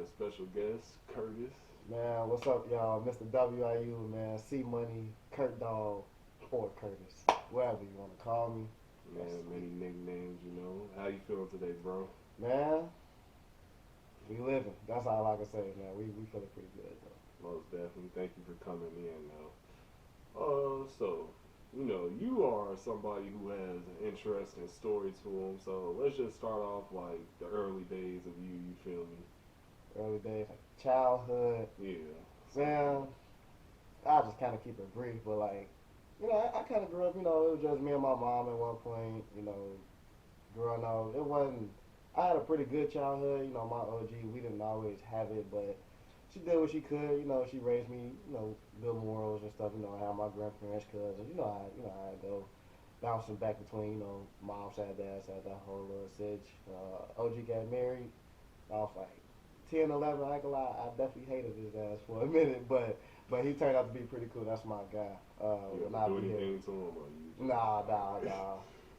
a special guest, Curtis. Man, what's up, y'all? Mr. WIU, man. C Money, Kurt Dog, or Curtis, whatever you want to call me. That's Man, many sweet. nicknames, How you feeling today, bro? Man, we living. That's all I can say, man. We feeling pretty good though. Most definitely. Thank you for coming in, you are somebody who has an interesting story to him. So let's just start off like the early days of you. You feel me? Early days, like childhood. Yeah. So, Man, I just kind of keep it brief, but I kind of grew up. It was just me and my mom at one point. Growing up, it wasn't. I had a pretty good childhood. My OG, we didn't always have it, but she did what she could. She raised me. Good morals and stuff. I had my grandparents, cousins. How I go, bouncing back between mom side, dad side, that whole little sitch. OG got married. I was like 10, 11. I ain't gonna lie, I definitely hated his ass for a minute, but he turned out to be pretty cool. That's my guy. you When ever I do be here, anything to him, or you just nah, nah, nah,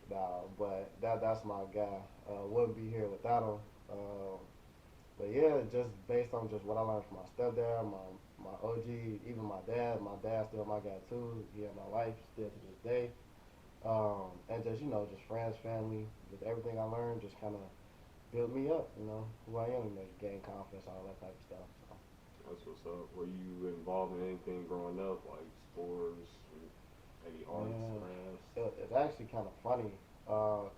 nah. But that's my guy. Wouldn't be here without him. But yeah, just based on just what I learned from my stepdad, my OG, even my dad. My dad's still my guy too. He and my wife still to this day. And just just friends, family, just everything I learned, just kind of built me up. Who I am, gain confidence, all that type of stuff. So. that's what's up. Were you involved in anything growing up, like sports, any arts, Man, crafts? it's actually kind of funny.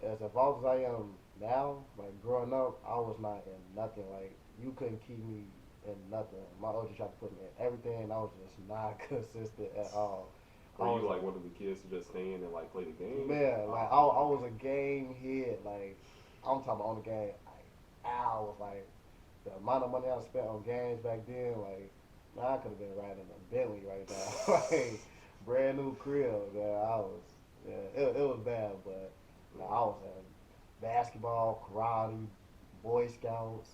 As evolved as I am now, like growing up, I was not in nothing. Like you couldn't keep me in nothing. My OG tried to put me in everything, and I was just not consistent at all. I Were you was like one of the kids to just stay in and like play the game? man, like I Oh, was a game head. Like I'm talking about on the game. Like I was like the amount of money I spent on games back then. Like man, I could have been riding a Bentley right now. like brand new crib. Man, I was yeah, it was bad, but no, I was in basketball, karate, Boy Scouts.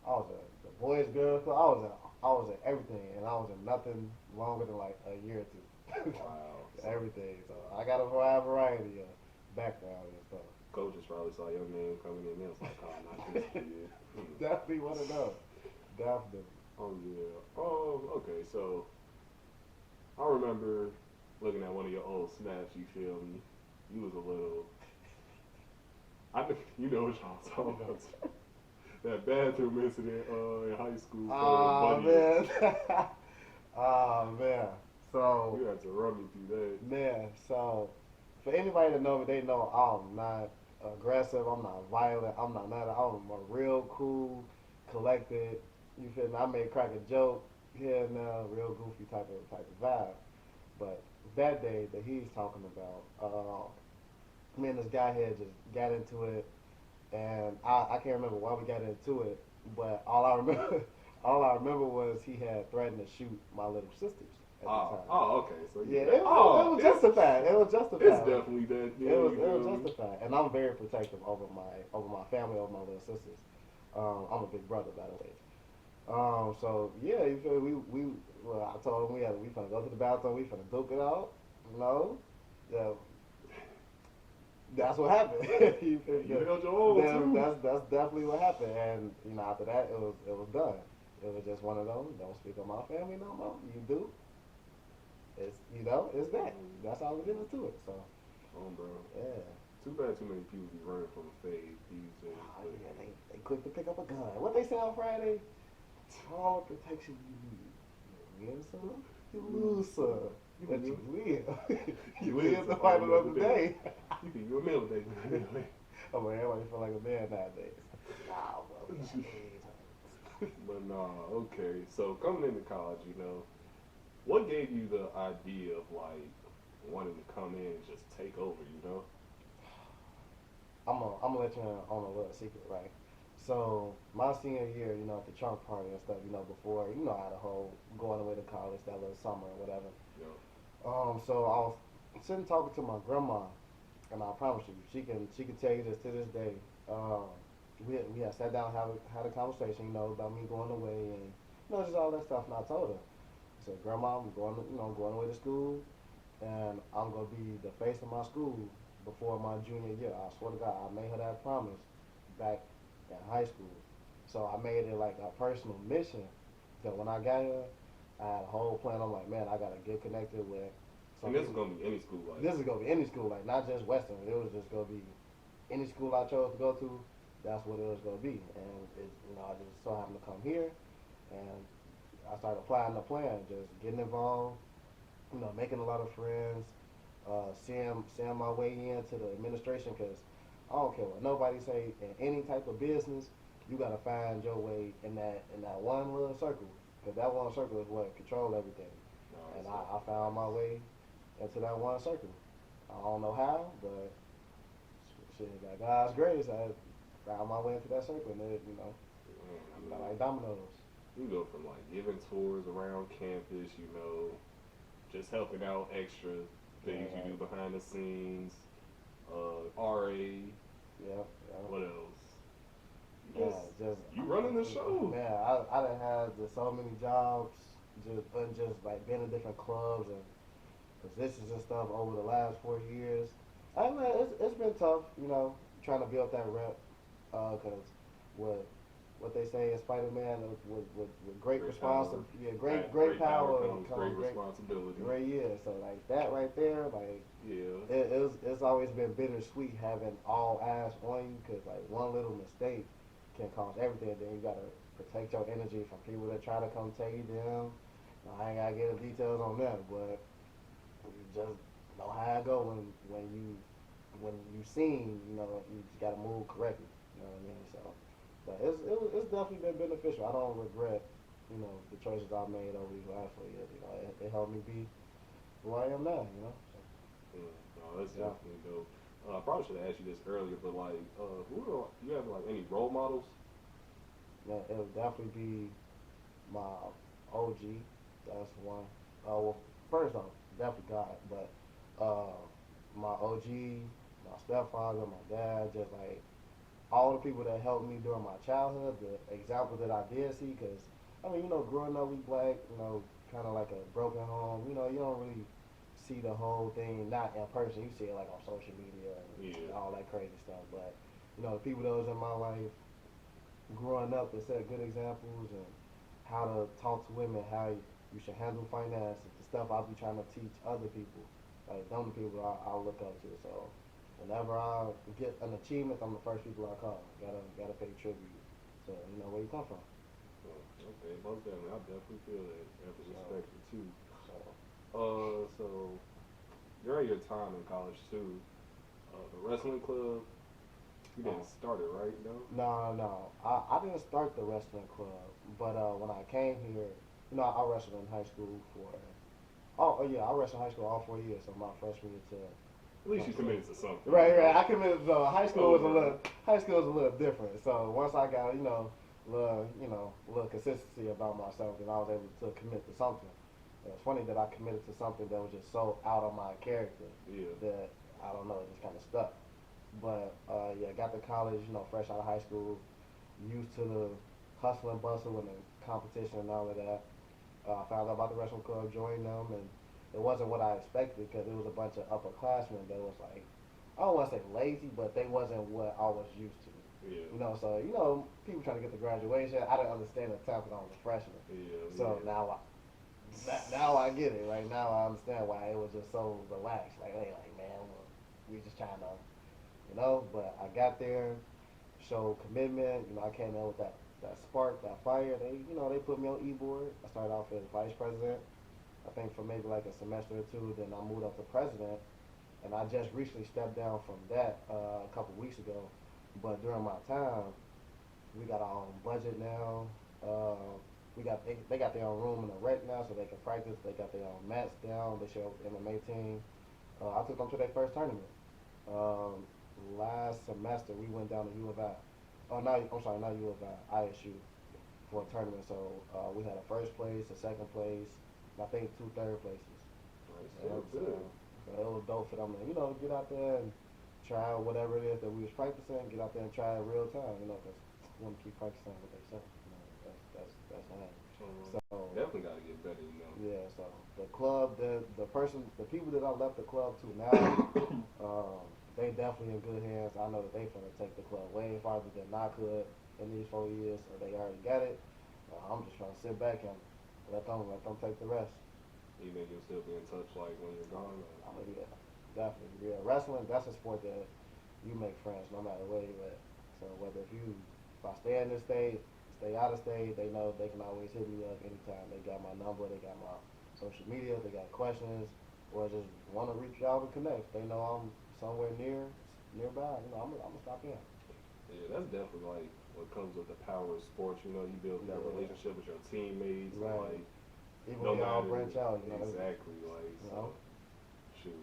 I was in the Boys Girls Club. I was in everything, and I was in nothing longer than like a year or two. wow. So Everything. So I got a wide variety of background and stuff. coaches probably saw your name coming in. They was like, "Oh, not this kid." Definitely want to know. Definitely. Oh yeah. Oh, okay. So I remember looking at one of your old snaps. You feel me? You was a little. You know what I'm talking about. That bathroom incident in high school for Oh Buddy. man. Oh man. So You had to run me through that. so for anybody that know me, they know I'm not aggressive. I'm not violent. I'm not nothing. I'm a real cool, collected. You feel me? I may crack a joke here and there, real goofy type of vibe. But that day that he's talking about, me and this guy here just got into it, and I can't remember why we got into it, but all I remember all I remember was he had threatened to shoot my little sisters at the time. Okay. So Yeah, yeah, it was justified. It was it's justified. definitely that. Yeah, It you was feel me? justified, and I'm very protective over my family, over my little sisters. I'm a big brother, by the way. So yeah, you feel we well, I told him we finna go to the bathroom, we finna duke it out. Yeah, that's what happened. you feel You me? held your own too. That's definitely what happened, and after that it was done. It was just one of those. Don't speak on my family no more. You do. It's that. That's all there is to it. So Oh, bro. yeah. Too bad too many people be running from a fade these days. Oh, But yeah, they quick to pick up a gun. What they say on Friday? All protection you need. You win some, you lose some. But you live. you you live live to to fight fight another another day. day. You can go middle day. Oh man, everybody feel like a man nowadays. Nah, bro, we got AIDS. But nah, okay. So coming into college, what gave you the idea of like wanting to come in and just take over? I'm gonna let you in on a little secret, right? So my senior year, at the trunk party and stuff, before how the whole going away to college that little summer or whatever. You know, So I was sitting talking to my grandma, and I promise you, she can tell you this to this day. Um, we had sat down, had a conversation, about me going away and just all that stuff. And I told her, I said, Grandma, I'm going away to school, and I'm gonna be the face of my school before my junior year. I swear to God, I made her that promise back in high school. So I made it like a personal mission that when I got here, I had a whole plan. I'm like, man, I gotta get connected with some And this is people. gonna be any school, like. This is gonna be any school, like not just Western. It was just gonna be any school I chose to go to. That's what it was gonna be, and I just so happened to come here, and I started applying the plan, just getting involved, making a lot of friends, seeing my way into the administration because I don't care what nobody say in any type of business, you gotta find your way in that one little circle because that one circle is what control everything. No, And it's I found my way into that one circle. I don't know how, but shit, by God's grace, I found my way into that circle, and man, like dominoes. you go from like giving tours around campus, just helping out extra things you Yeah, do behind the scenes, RA, yeah, yeah. what else? You Man, just just you running the show. man, I done had just so many jobs, just like being in different clubs and positions and stuff over the last 4 years. I mean, it's been tough, trying to build that rep, cause what what they say in Spider Man with great Great power. responsibility, yeah, Great, great power power comes great comes responsibility. great years. So like that right there, like Yeah. it's always been bittersweet having all eyes on you, cause like one little mistake can cause everything. Then you gotta protect your energy from people that try to come take you down. I ain't gotta get the details on that, but you just know how I go when you seen, you just gotta move correctly. You know what I mean? So, but it's definitely been beneficial. I don't regret, the choices I made over these last 4 years. It helped me be who I am now. So, No, that's yeah. definitely dope. I probably should have asked you this earlier, but like, you have like any role models? Yeah, it would definitely be my OG. That's one. Well, first off, definitely God, but uh, my OG, my stepfather, my dad, just like all the people that helped me during my childhood, the example that I did see, because I mean, growing up we black, kind of like a broken home. You don't really see the whole thing not in person. You see it like on social media and Yeah. all that crazy stuff. But the people that was in my life growing up that set good examples and how to talk to women, how you should handle finances, the stuff I'll be trying to teach other people. Like them the people I look up to. So whenever I get an achievement, I'm the first people I call. Gotta pay tribute to where you come from. Okay, most definitely. I definitely feel that. That's So respected too. so So during your time in college too, the wrestling club, you uh, didn't start it, right? No. no. I didn't start the wrestling club, but when I came here, I wrestled in high school for. Oh yeah, I wrestled in high school all 4 years, so my freshman year to At least my you committed to something. right. I committed. So Over. high school was a little different. So once I got little consistency about myself, then I was able to commit to something. It's funny that I committed to something that was just so out of my character Yeah. that I don't know, it just kind of stuck. But yeah, got to college, fresh out of high school, used to the hustle and bustle and the competition and all of that. I found out about the wrestling club, joined them, and it wasn't what I expected because it was a bunch of upperclassmen that was like, I don't want to say lazy, but they wasn't what I was used to. Yeah. So people trying to get to graduation. I didn't understand the time because I was a freshman. Yeah. So Yeah. now I get it. Right now I understand why it was just so relaxed. Like hey, like man, well, we just trying to, But I got there, showed commitment. I came in with that spark, that fire. They put me on e-board. I started off as vice president. I think for maybe like a semester or two. Then I moved up to president, and I just recently stepped down from that a couple weeks ago. But during my time, we got our own budget now. They got their own room in the rec now, so they can practice. They got their own mats down. They show up with the MMA team. I took them to their first tournament. Um, Last semester we went down to U of I. Oh, no, I'm sorry, not U of I, ISU for a tournament. So we had a first place, a second place, and I think two third places. Nice. Yeah, so, Good. so it was dope for them to get out there and try whatever it is that we was practicing. Get out there and try it real time. Because we want to keep practicing what they say. That's not. So Definitely got to get better. yeah. So the club, the people that I left the club to now, they definitely in good hands. I know that they finna take the club way farther than I could. in these 4 years, or they already got it. I'm just trying to sit back and let them take the rest. You think you'll still be in touch like when you're gone? Or? Oh yeah, definitely. Yeah, wrestling, that's a sport that you make friends no matter where you at. So if I stay in this state, stay out of state, they know they can always hit me up anytime. They got my number, they got my social media, they got questions, or just want to reach out and connect. They know I'm somewhere nearby. I'm gonna stop in. Yeah, that's definitely like what comes with the power of sports. You know, you build that Yeah. relationship with your teammates. And, Right. like, Even no when y'all matter branch out, exactly like you so. know. Shoot,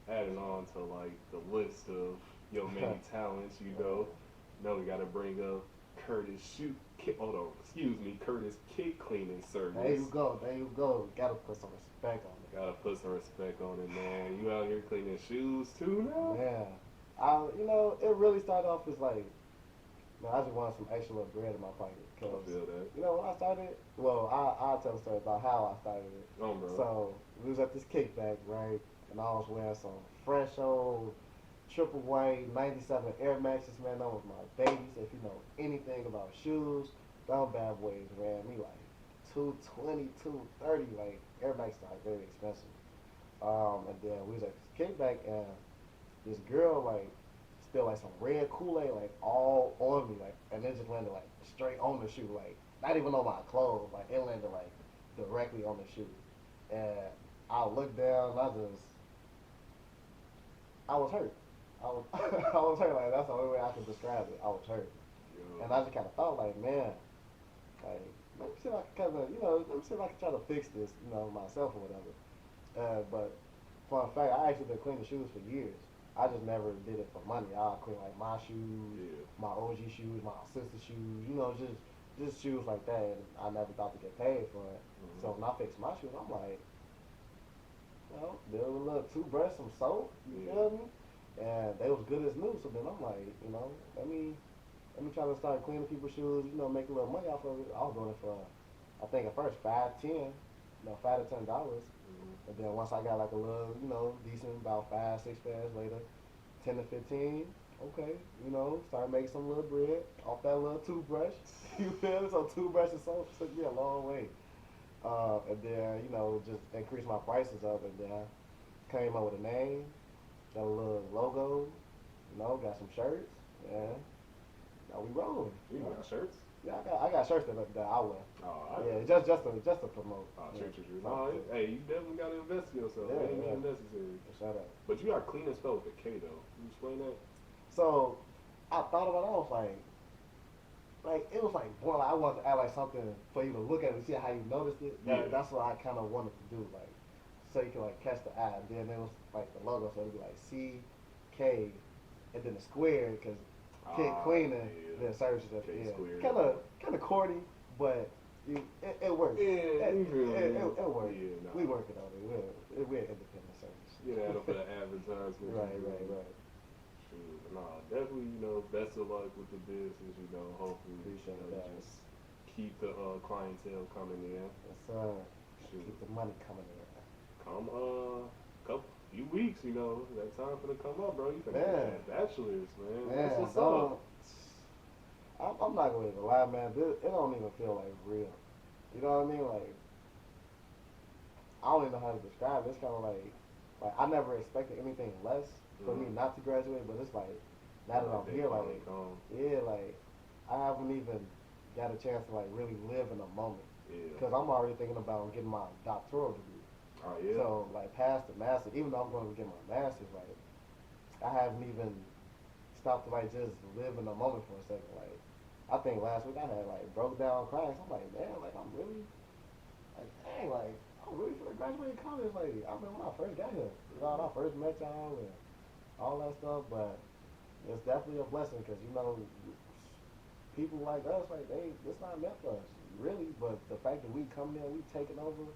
adding on to like the list of your many talents, know we got to bring up Curtis shoot. Hold on, excuse me, Curtis kick cleaning service. There you go. There you go. Gotta put some respect on it. Gotta put some respect on it, man. You out here cleaning shoes too now? Man, it really started off as like, man, I just wanted some extra little bread in my pocket. I feel that. When I started, well, I'll tell a story about how I started it. Oh, bro. So, we was at this kickback, right? And I was wearing some fresh old triple white 97 Air Maxes, man. That was my babies. If you know anything about shoes, them bad boys ran me like 220, 230. Like, Air Maxes are very expensive. And then we was at this kickback, and this girl, like, spilled like some red Kool-Aid, like, all on me, like, and it just landed like straight on the shoe, like, not even on my clothes, like, it landed like directly on the shoe. And I looked down, and I was hurt. I was, I was hurt. Like, that's the only way I can describe it. I was hurt. Yo. And I just kind of thought, like, man, like, let me see if I can let me see if I can try to fix this, myself or whatever. But fun fact, I actually been cleaning shoes for years. I just never did it for money. I clean like my shoes, my OG shoes, my sister shoes, just shoes like that. And I never thought to get paid for it. Mm-hmm. So when I fix my shoes, I'm like, there was a little toothbrush, some soap, you feel me? And they was good as new. So then I'm like, let me try to start cleaning people's shoes, make a little money off of it. I was doing it for, I think at first $5 to $10. And then once I got like a little, decent, about 5, 6 pairs later, 10 to 15, okay, start making some little bread off that little toothbrush. You feel me? So toothbrush and soap took me a long way. And then, just increased my prices up, and then came up with a name, got a little logo, got some shirts, and now we rolling. You got shirts? Yeah, I got shirts that I wear. Oh, yeah, just to promote. True. No, hey, you definitely got to invest in yourself. Yeah, It ain't even necessary. Shut up. But you got clean and spelled with a K though. Can you explain that? So I thought about it. I was like it was like, boy, I wanted to add like something for you to look at and see how you noticed it. That's what I kind of wanted to do, like, so you can like catch the eye. And then it was like the logo, so it'd be like CK, and then the square because kick cleaning, then services. Kind of corny, but it works. Yeah, it works. Yeah, nah. We working on it. We're independent service. Get out for the advertisement. Right. Shoot, nah, definitely. Best of luck with the business. Hopefully, Appreciate that. just keep the clientele coming in. Yes, sir. Shoot. Keep the money coming in. Come few weeks, that time for to come up, bro. You finna get that bachelor's, man. That's what's up. I'm not gonna even lie, man. It don't even feel like real. You know what I mean? Like, I don't even know how to describe it. It's kind of like I never expected anything less for me not to graduate, but it's like now that I'm here, like, like I haven't even got a chance to like really live in the moment. Because I'm already thinking about getting my doctoral degree. Oh, yeah. So, like, past the master, even though I'm going to get my master's, like, I haven't even stopped to, like, just live in the moment for a second. Like, I think last week I had, like, broke down crying. So I'm like, man, like, I'm really finna graduate college. Like, I remember when I first got here. When I first met y'all and all that stuff. But it's definitely a blessing because, people like us, like, it's not meant for us, really. But the fact that we come there, we taking over,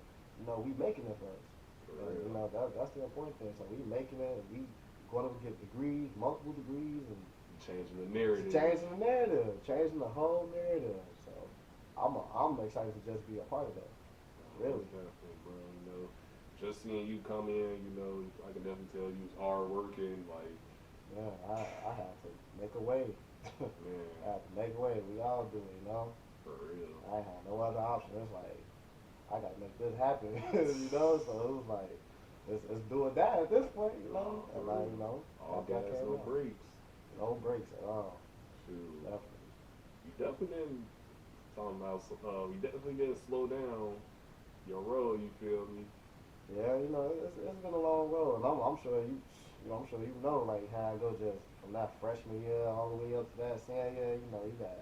we making it for us. That's the important thing. So we making it, and we going to get degrees, multiple degrees, and changing the narrative. Changing the whole narrative. So I'm excited to just be a part of that. Really. Definitely, bro. Just seeing you come in, I can definitely tell you are working. Like, yeah, I have to make a way. Man, I have to make way. We all do, you know. for real. I ain't had no other option. It's like I gotta make this happen, you know. So it was like it's do or die at this point, you know. For And real. All I gas, came no out. brakes. No breaks at all. Shoot. Definitely. You definitely didn't talking about we definitely didn't slow down your road, you feel me? Yeah, you know, it's been a long road, and I'm sure you know, I'm sure you know like how it goes just from that freshman year all the way up to that senior year. You know, you got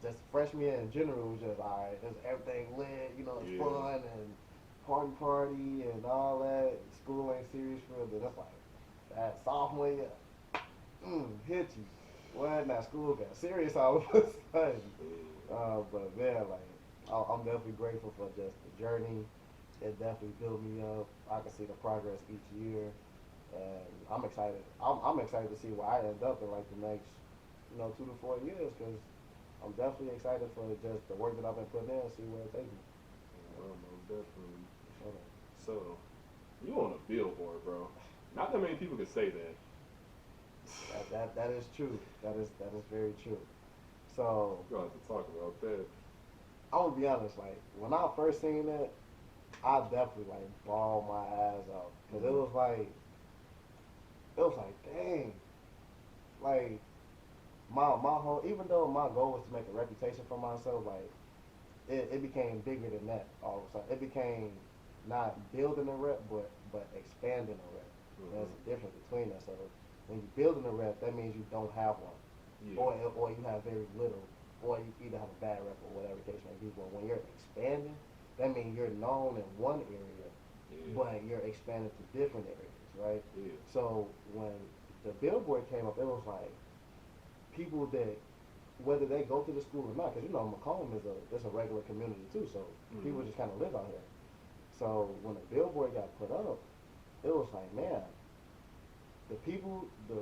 just freshman year in general was just all right. It's everything lit, you know, it's Yeah. fun and party and all that. School ain't serious for real. Then that's like that sophomore year, hit you. Well, now school got serious all of a sudden. Yeah. But man, like I'm definitely grateful for just the journey. It definitely built me up. I can see the progress each year, and I'm excited. I'm excited to see where I end up in like the next, 2 to 4 years, because I'm definitely excited for just the work that I've been putting in and see where it takes me. Well, most definitely. So, So, you on a billboard, bro. Not that many people can say that. that is true. That is very true. So We're going to have to talk about that. I'm gonna be honest. Like when I first seen that, I definitely like bawled my eyes out because Mm-hmm. it was like dang, like my whole, even though my goal was to make a reputation for myself, like it became bigger than that all of a sudden. It became not building a rep, but expanding a rep. There's Mm-hmm. a difference between that. So when you're building a rep, that means you don't have one, Yeah. or you have very little, or you either have a bad rep or whatever the case may be. But when you're expanding, that means you're known in one area, Yeah. but you're expanding to different areas, right? Yeah. So when the billboard came up, it was like people that, whether they go to the school or not, because Macomb is a regular community too, so people Mm-hmm. just kind of live out here. So when the billboard got put up, it was like, man, the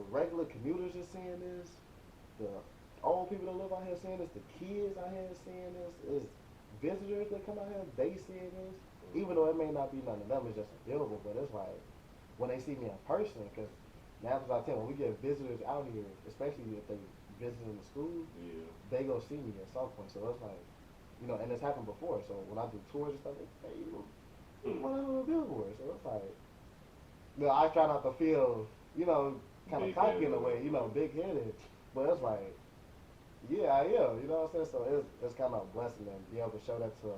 regular commuters are seeing this, the old people that live out here seeing this, the kids out here seeing this, is visitors that come out here, they seeing this, even though it may not be none of them, it's just a billboard, but it's like, when they see me in person, because 9 times out of 10, when we get visitors out here, especially if they visiting the school, Yeah. they go see me at some point. So it's like, and it's happened before. So when I do tours and stuff, they say, hey, you Mm. run out on a billboard. So it's like, I try not to feel, kind of Big cocky in headed a way, or big headed. But it's like, yeah, I am. You know what I'm saying? So it's kind of a blessing to be able to show that to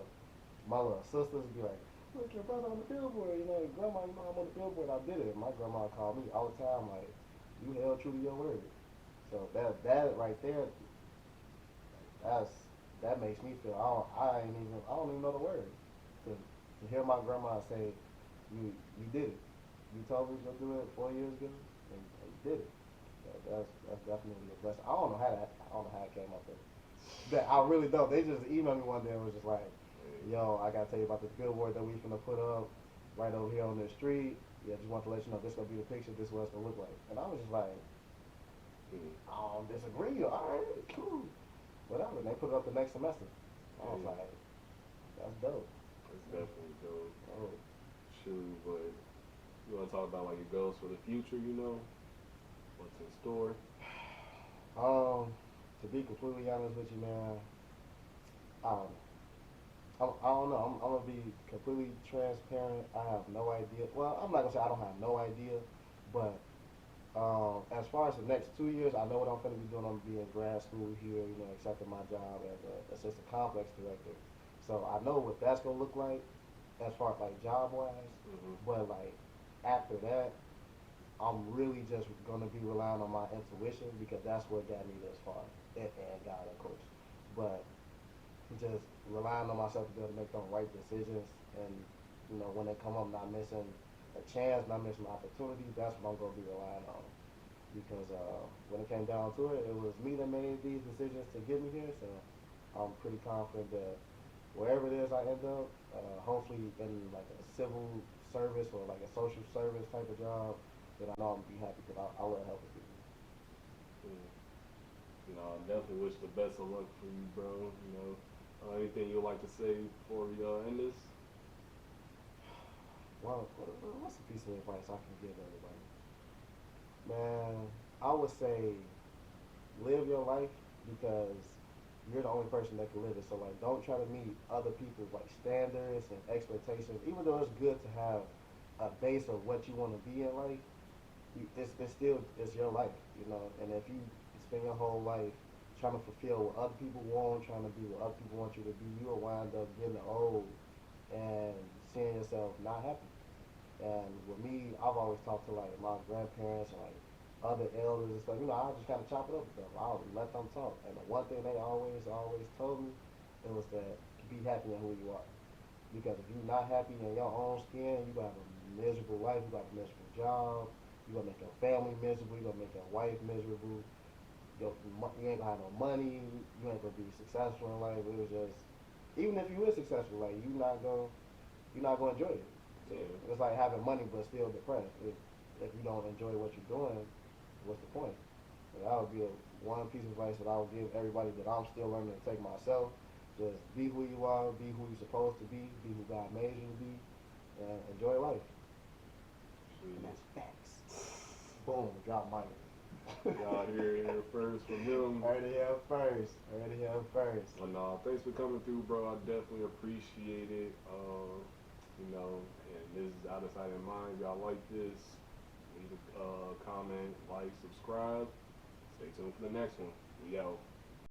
my little sisters and be like, look, your brother on the billboard. Grandma, I'm on the billboard. I did it. My grandma called me all the time, like, you held true to your word. So that right there, that's that makes me feel I don't even know the word to hear my grandma say you did it. You told me to do it 4 years ago, and you did it. That's definitely a blessing. I don't know how it came up there. That I really don't. They just emailed me one day and was just like, Hey. yo, I gotta tell you about this billboard that we finna put up right over here on the street. Yeah, just want to let you know this gonna be the picture. This is what it's gonna look like. And I was just like, Mm. I don't disagree. All right, cool, whatever. And they put it up the next semester. I was Hey. like, that's dope. That's definitely dope. Oh. Shoot, but you want to talk about like your goals for the future, What's in store? To be completely honest with you, man, I don't know. I don't know. I'm gonna be completely transparent. I have no idea. Well, I'm not gonna say I don't have no idea, but as far as the next 2 years, I know what I'm gonna be doing. I'm gonna be in grad school here, accepting my job as a assistant complex director. So I know what that's gonna look like as far as like job wise. Mm-hmm. But like after that, I'm really just gonna be relying on my intuition because that's what got me this far, and God, of course. But just relying on myself to be able to make them right decisions, and when they come up, not missing a chance, not missing an opportunity. That's what I'm gonna be relying on because when it came down to it, it was me that made these decisions to get me here. So I'm pretty confident that wherever it is I end up, hopefully in like a civil service or like a social service type of job, then I know I'm gonna be happy because I love helping people. Yeah. I definitely wish the best of luck for you, bro. Anything you'd like to say before we end this? Well, what's a piece of advice I can give everybody? Man, I would say live your life because you're the only person that can live it. So like, don't try to meet other people's like standards and expectations. Even though it's good to have a base of what you want to be in life, it's still it's your life, you know. And if you spend your whole life trying to fulfill what other people want, trying to be what other people want you to be, you will wind up getting old and seeing yourself not happy. And with me, I've always talked to like my grandparents and like other elders and stuff. You know, I just kind of chop it up with them. I would let them talk. And the one thing they always told me, it was that be happy in who you are. Because if you're not happy in your own skin, you gonna have a miserable life. You got a miserable job. You gonna make your family miserable. You gonna make your wife miserable. You ain't gonna have no money. You ain't gonna be successful in life. It was just, even if you is successful, like you're not gonna enjoy it. So Yeah. it's like having money but still depressed. If you don't enjoy what you're doing, what's the point? So that would be one piece of advice that I would give everybody that I'm still learning to take myself. Just be who you are, be who you're supposed to be who God made you to be, and enjoy life. And that's facts. Boom, drop mic. Y'all hear it here first from him. Heard it here first. Heard it here first. Well, no, thanks for coming through, bro. I definitely appreciate it. You know, and this is Out of Sight and Mind. If y'all like this, leave a comment, like, subscribe. Stay tuned for the next one. We out.